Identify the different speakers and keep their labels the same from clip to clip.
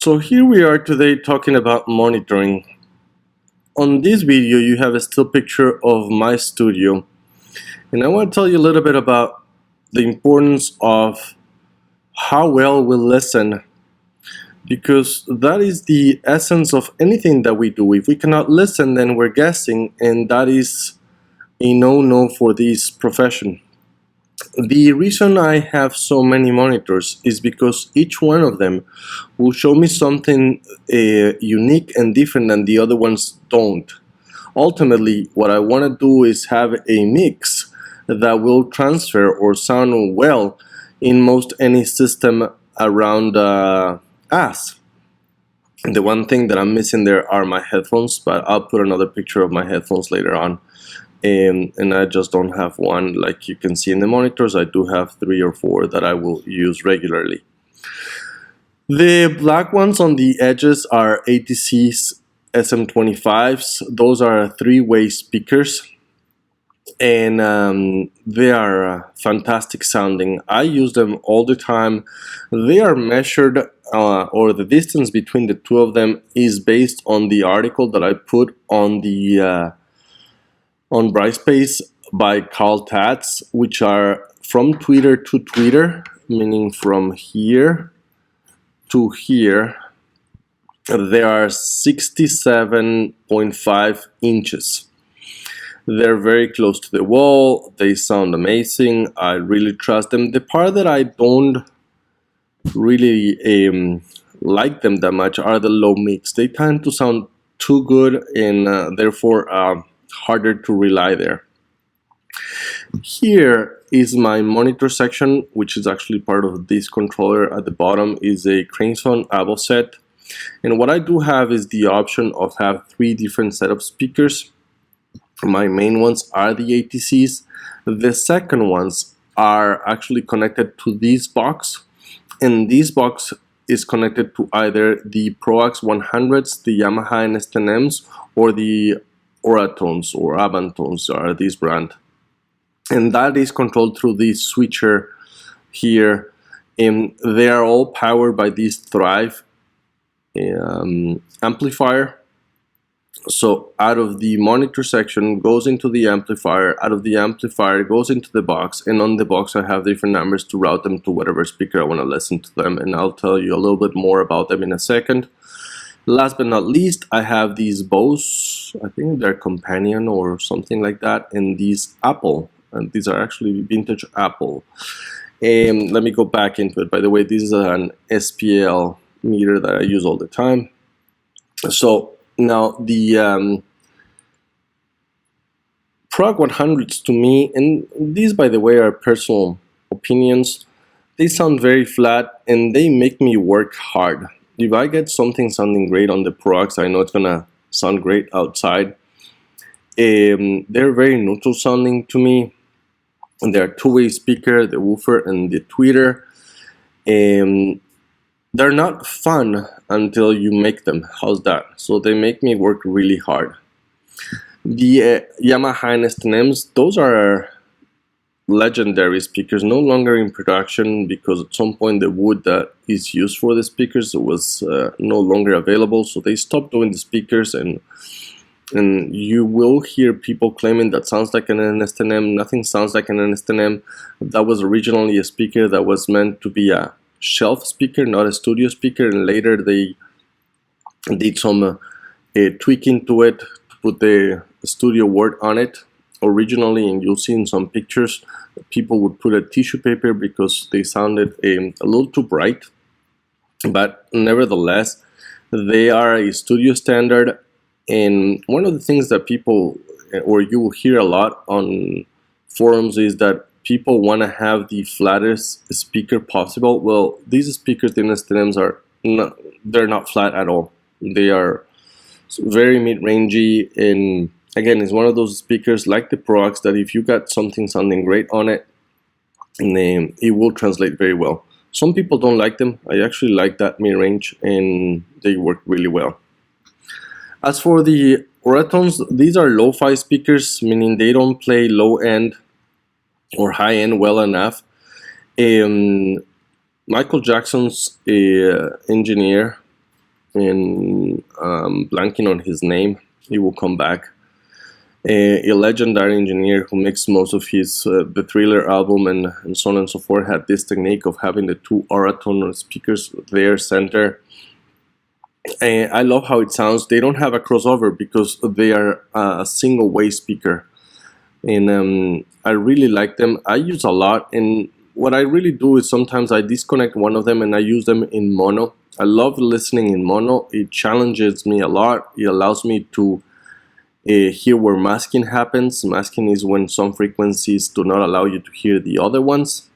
Speaker 1: So here we are today talking about monitoring. On this video you have a still picture of my studio, and I want to tell you a little bit about the importance of how well we listen, because that is the essence of anything that we do. If we cannot listen, then we're guessing, and that is a no-no for this profession. The reason I have so many monitors is because each one of them will show me something unique and different than the other ones don't. Ultimately, what I want to do is have a mix that will transfer or sound well in most any system around us. And the one thing that I'm missing there are my headphones, but I'll put another picture of my headphones later on. And I just don't have one like you can see in the monitors. I do have 3 or 4 that I will use regularly. The black ones on the edges are ATC's SM25s. Those are 3-way speakers, and they are fantastic sounding. I use them all the time. They are measured, or the distance between the two of them is based on the article that I put on the on Brightspace by Carl Tatz, which are from tweeter to tweeter, meaning from here to here. They are 67.5 inches. They're very close to the wall. They sound amazing. I really trust them. The part that I don't really like them that much are the low mids. They tend to sound too good, and therefore harder to rely there. Here is my monitor section, which is actually part of this controller. At the bottom is a Craneson Avo set, and what I do have is the option of have 3 different set of speakers. My main ones are the ATCs. The second ones are actually connected to this box, and this box is connected to either the ProAx 100s, the Yamaha NS10Ms, or the Oratones or Abantones are this brand, and that is controlled through this switcher here, and they are all powered by this Thrive amplifier. So out of the monitor section goes into the amplifier, out of the amplifier goes into the box, and on the box I have different numbers to route them to whatever speaker I want to listen to them, and I'll tell you a little bit more about them in a second. Last but not least, I have these Bose, I think they're Companion or something like that, and these Apple, and these are actually vintage Apple. And let me go back into it. By the way, this is an SPL meter that I use all the time. So now the PROG 100s to me, and these by the way are personal opinions, they sound very flat and they make me work hard. If I get something sounding great on the ProAx, I know it's gonna sound great outside. They're very neutral sounding to me. And they're 2-way speaker, the woofer and the tweeter. They're not fun until you make them. How's that? So they make me work really hard. The Yamaha NS10Ms, those are legendary speakers, no longer in production because at some point the wood that is used for the speakers was no longer available, so they stopped doing the speakers, and you will hear people claiming that sounds like an NS10M. Nothing sounds like an NS10M. That was originally a speaker that was meant to be a shelf speaker, not a studio speaker, and later they did some tweaking to it to put the studio word on it. Originally, and you'll see in some pictures, people would put a tissue paper because they sounded a little too bright, but nevertheless they are a studio standard. And one of the things that people, or you will hear a lot on forums, is that people want to have the flattest speaker possible. Well, these speakers, the NS10Ms, are not, they're not flat at all. They are very mid-rangey, and again, it's one of those speakers like the ProAx that if you got something sounding great on it, it will translate very well. Some people don't like them. I actually like that mid-range, and they work really well. As for the Oratones, these are lo-fi speakers, meaning they don't play low-end or high-end well enough. Michael Jackson's engineer and blanking on his name. He will come back. A legendary engineer who makes most of his the Thriller album and so on and so forth had this technique of having the two Oraton speakers there center. And I love how it sounds. They don't have a crossover because they are a single way speaker, and I really like them. I use a lot, and what I really do is sometimes I disconnect one of them and I use them in mono. I love listening in mono. It challenges me a lot. It allows me to hear where masking happens. Masking is when some frequencies do not allow you to hear the other ones,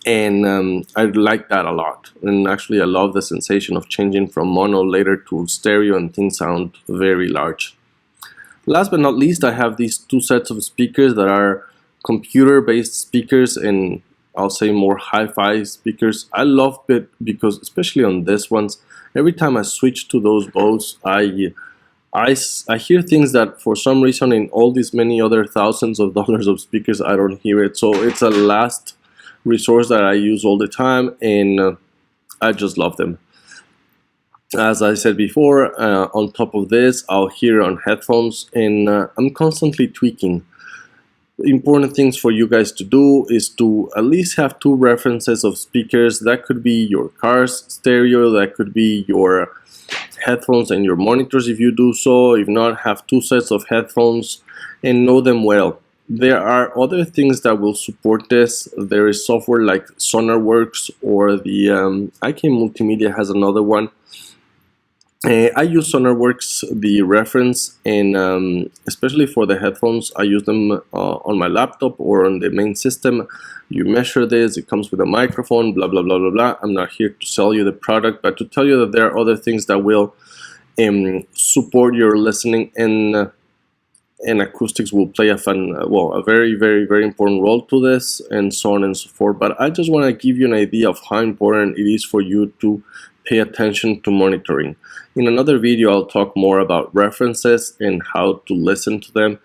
Speaker 1: and I like that a lot. And actually I love the sensation of changing from mono later to stereo and things sound very large. Last but not least, I have these two sets of speakers that are computer based speakers, and I'll say more hi-fi speakers. I love it because, especially on this ones, every time I switch to those bows, I hear things that for some reason in all these many other thousands of dollars of speakers I don't hear it. So it's a last resource that I use all the time, and I just love them. As I said before, on top of this, I'll hear on headphones, and I'm constantly tweaking. Important things for you guys to do is to at least have two references of speakers. That could be your car's stereo, that could be your headphones and your monitors if you do so. If not, have two sets of headphones and know them well. There are other things that will support this. There is software like SonarWorks, or the IK Multimedia has another one. I use SonarWorks, the reference, and especially for the headphones, I use them on my laptop or on the main system. You measure this, it comes with a microphone, blah, blah, blah, blah, blah. I'm not here to sell you the product, but to tell you that there are other things that will support your listening, and acoustics will play a very, very, very important role to this, and so on and so forth. But I just want to give you an idea of how important it is for you to pay attention to monitoring. In another video, I'll talk more about references and how to listen to them,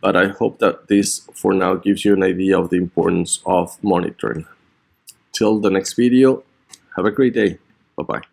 Speaker 1: but I hope that this for now gives you an idea of the importance of monitoring. Till the next video, have a great day. Bye-bye.